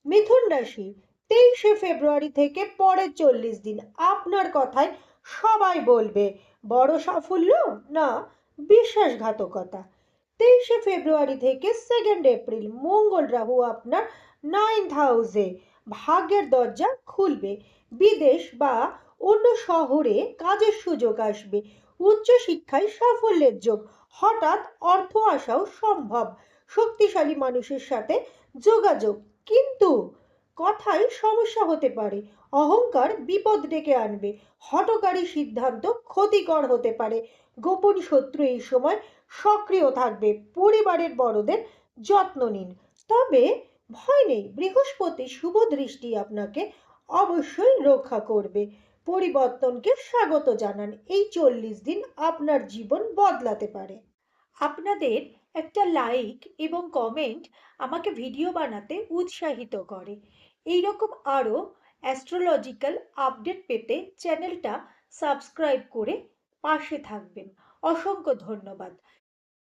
মিথুন রাশি, 23শে ফেব্রুয়ারি থেকে পরের 40 দিন আপনার কথায় সবাই বলবে। বড় সাফল্য না বিশ্বাসঘাতকতা। 23শে ফেব্রুয়ারি থেকে 2nd এপ্রিল মঙ্গল রাহু আপনার 9th হাউসে, ভাগ্যের দরজা খুলবে। বিদেশ বা অন্য শহরে কাজের সুযোগ আসবে। উচ্চশিক্ষায় সাফল্যের যোগ, হঠাৎ অর্থ আসাও সম্ভব। শক্তিশালী মানুষের সাথে যোগাযোগ, কিন্তু কথায় সমস্যা হতে পারে। অহংকার বিপদ ডেকে আনবে। হঠকারী সিদ্ধান্ত ক্ষতিকর হতে পারে। গোপন শত্রু এই সময় সক্রিয় থাকবে। পরিবারের বড়দের যত্ন নিন। তবে ভয় নেই, বৃহস্পতি শুভ দৃষ্টি আপনাকে অবশ্যই রক্ষা করবে। পরিবর্তনকে স্বাগত জানান, এই 40 দিন আপনার জীবন বদলাতে পারে। আপনাদের একটা লাইক এবং কমেন্ট আমাকে ভিডিও বানাতে উৎসাহিত করে। এই রকম আরও অ্যাস্ট্রোলজিক্যাল আপডেট পেতে চ্যানেলটা সাবস্ক্রাইব করে পাশে থাকবেন। অসংখ্য ধন্যবাদ।